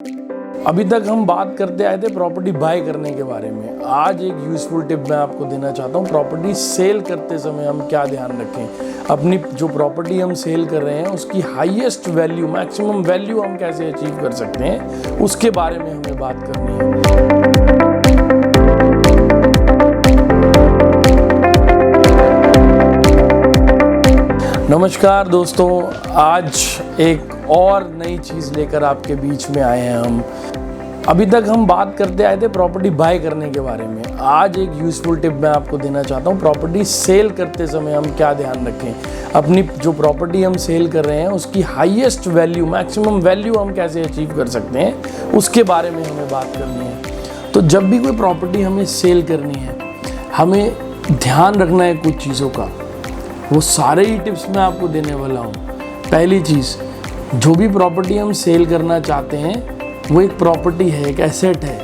अभी तक हम बात करते आए थे प्रॉपर्टी बाय करने के बारे में। आज एक यूजफुल टिप मैं आपको देना चाहता हूँ। प्रॉपर्टी सेल करते समय हम क्या ध्यान रखें, अपनी जो प्रॉपर्टी हम सेल कर रहे हैं उसकी हाईएस्ट वैल्यू, मैक्सिमम वैल्यू हम कैसे अचीव कर सकते हैं, उसके बारे में हमें बात करनी है। नमस्कार दोस्तों, आज एक और नई चीज़ लेकर आपके बीच में आए हैं हम। अभी तक हम बात करते आए थे प्रॉपर्टी बाय करने के बारे में। आज एक यूजफुल टिप मैं आपको देना चाहता हूँ। प्रॉपर्टी सेल करते समय हम क्या ध्यान रखें, अपनी जो प्रॉपर्टी हम सेल कर रहे हैं उसकी हाईएस्ट वैल्यू, मैक्सिमम वैल्यू हम कैसे अचीव कर सकते हैं, उसके बारे में हमें बात करनी है। तो जब भी कोई प्रॉपर्टी हमें सेल करनी है, हमें ध्यान रखना है कुछ चीज़ों का। वो सारे ही टिप्स मैं आपको देने वाला हूँ। पहली चीज़, जो भी प्रॉपर्टी हम सेल करना चाहते हैं वो एक प्रॉपर्टी है, एक एसेट है,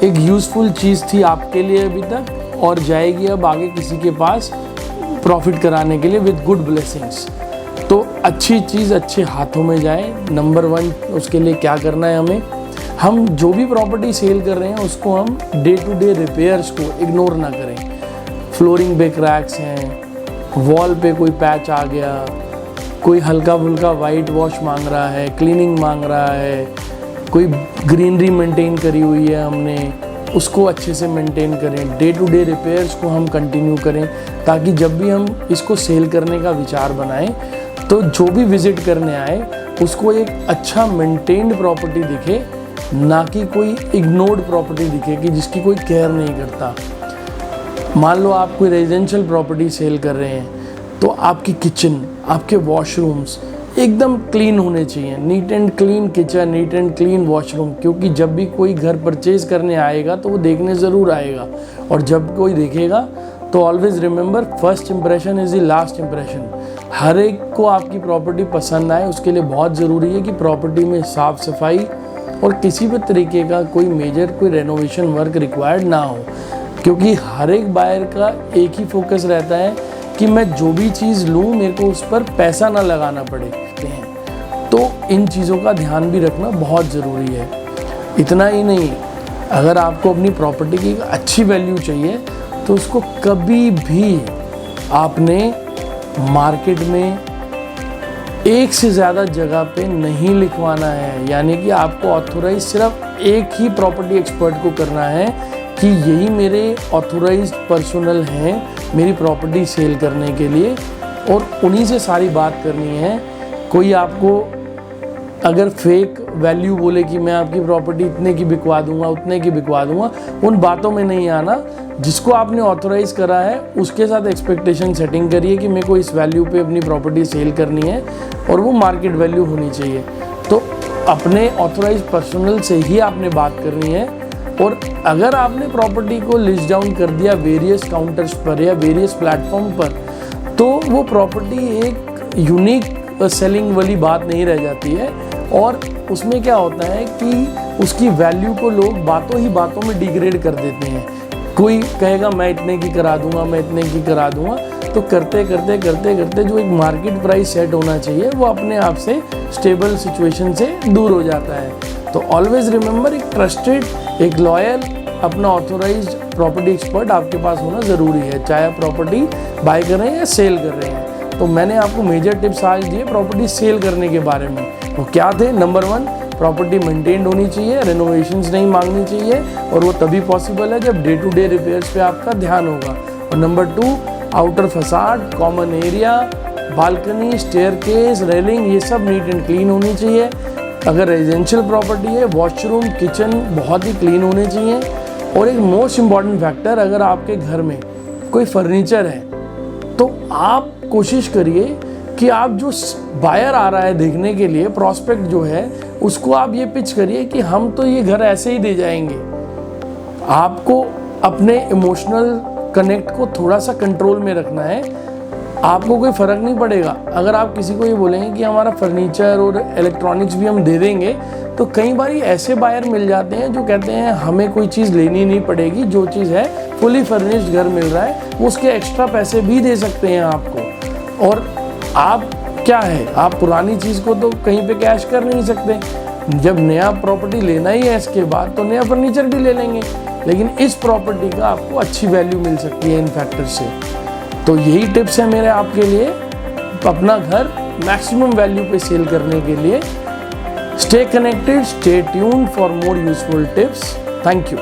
एक यूज़फुल चीज़ थी आपके लिए अभी तक और जाएगी अब आगे किसी के पास प्रॉफिट कराने के लिए विद गुड ब्लेसिंग्स। तो अच्छी चीज़ अच्छे हाथों में जाए। नंबर 1 उसके लिए क्या करना है, हम जो भी प्रॉपर्टी सेल कर रहे हैं उसको हम डे टू डे रिपेयर्स को इग्नोर ना करें। फ्लोरिंग पे क्रैक्स हैं, वॉल पे कोई पैच आ गया, कोई हल्का फुल्का वाइट वॉश मांग रहा है, क्लीनिंग मांग रहा है, कोई ग्रीनरी मेंटेन करी हुई है हमने, उसको अच्छे से मेंटेन करें। डे टू डे रिपेयर्स को हम कंटिन्यू करें ताकि जब भी हम इसको सेल करने का विचार बनाएं तो जो भी विज़िट करने आए उसको एक अच्छा मेंटेन्ड प्रॉपर्टी दिखे, ना कि कोई इग्नोर्ड प्रॉपर्टी दिखे कि जिसकी कोई केयर नहीं करता। मान लो आप कोई रेजिडेंशियल प्रॉपर्टी सेल कर रहे हैं तो आपकी किचन, आपके वॉशरूम्स एकदम क्लीन होने चाहिए। Neat and clean kitchen, neat and clean washroom, क्योंकि जब भी कोई घर परचेज करने आएगा तो वो देखने ज़रूर आएगा, और जब कोई देखेगा तो always remember, first impression is the last impression. हर एक को आपकी प्रॉपर्टी पसंद आए, उसके लिए बहुत ज़रूरी है कि प्रॉपर्टी में साफ़ सफाई और किसी भी तरीके का कोई मेजर कोई रेनोवेशन वर्क रिक्वायर्ड ना हो, क्योंकि हर एक बायर का एक ही फोकस रहता है कि मैं जो भी चीज़ लूँ मेरे को उस पर पैसा ना लगाना पड़े। तो इन चीज़ों का ध्यान भी रखना बहुत ज़रूरी है। इतना ही नहीं, अगर आपको अपनी प्रॉपर्टी की अच्छी वैल्यू चाहिए तो उसको कभी भी आपने मार्केट में एक से ज़्यादा जगह पे नहीं लिखवाना है। यानी कि आपको ऑथोराइज सिर्फ एक ही प्रॉपर्टी एक्सपर्ट को करना है कि यही मेरे ऑथोराइज्ड पर्सनल हैं मेरी प्रॉपर्टी सेल करने के लिए, और उन्हीं से सारी बात करनी है। कोई आपको अगर फेक वैल्यू बोले कि मैं आपकी प्रॉपर्टी इतने की बिकवा दूंगा, उतने की बिकवा दूंगा, उन बातों में नहीं आना। जिसको आपने ऑथोराइज करा है उसके साथ एक्सपेक्टेशन सेटिंग करिए कि मेरे को इस वैल्यू पे अपनी प्रॉपर्टी सेल करनी है और वो मार्केट वैल्यू होनी चाहिए। तो अपने ऑथोराइज पर्सनल से ही आपने बात करनी है। और अगर आपने प्रॉपर्टी को लिस्ट डाउन कर दिया वेरियस काउंटर्स पर या वेरियस प्लेटफॉर्म पर, तो वो प्रॉपर्टी एक यूनिक सेलिंग वाली बात नहीं रह जाती है, और उसमें क्या होता है कि उसकी वैल्यू को लोग बातों ही बातों में डिग्रेड कर देते हैं। कोई कहेगा मैं इतने की करा दूंगा, मैं इतने की करा दूंगा, तो करते करते करते करते जो एक मार्केट प्राइस सेट होना चाहिए वो अपने आप से स्टेबल सिचुएशन से दूर हो जाता है। तो ऑलवेज रिमेंबर, एक ट्रस्टेड, एक लॉयल, अपना ऑथोराइज्ड प्रॉपर्टी एक्सपर्ट आपके पास होना ज़रूरी है, चाहे आप प्रॉपर्टी बाय कर रहे हैं या सेल कर रहे हैं। तो मैंने आपको मेजर टिप्स आज दिए प्रॉपर्टी सेल करने के बारे में। वो क्या थे? नंबर 1, प्रॉपर्टी मेंटेन्ड होनी चाहिए, रेनोवेशंस नहीं मांगनी चाहिए, और वो तभी पॉसिबल है जब डे टू डे रिपेयर्स पे आपका ध्यान होगा। और number 2, outer facade, common area, balcony, staircase, railing, ये सब नीट एंड क्लीन होनी चाहिए। अगर रेजिडेंशियल प्रॉपर्टी है, वॉशरूम, किचन बहुत ही क्लीन होने चाहिए। और एक मोस्ट इम्पॉर्टेंट फैक्टर, अगर आपके घर में कोई फर्नीचर है तो आप कोशिश करिए कि आप जो बायर आ रहा है देखने के लिए, प्रॉस्पेक्ट जो है, उसको आप ये पिच करिए कि हम तो ये घर ऐसे ही दे जाएंगे। आपको अपने इमोशनल कनेक्ट को थोड़ा सा कंट्रोल में रखना है। आपको कोई फ़र्क नहीं पड़ेगा अगर आप किसी को ये बोलेंगे कि हमारा फर्नीचर और इलेक्ट्रॉनिक्स भी हम दे देंगे। तो कई बार ऐसे बायर मिल जाते हैं जो कहते हैं हमें कोई चीज़ लेनी नहीं पड़ेगी, जो चीज़ है फुली फर्निश्ड घर मिल रहा है, वो उसके एक्स्ट्रा पैसे भी दे सकते हैं आपको। और आप क्या है, आप पुरानी चीज़ को तो कहीं पे कैश कर नहीं सकते, जब नया प्रॉपर्टी लेना ही है इसके बाद तो नया फर्नीचर भी ले लेंगे, लेकिन इस प्रॉपर्टी का आपको अच्छी वैल्यू मिल सकती है इन फैक्टर से। तो यही टिप्स है मेरे आपके लिए अपना घर मैक्सिमम वैल्यू पे सेल करने के लिए। Stay connected, stay tuned for more useful tips. Thank you.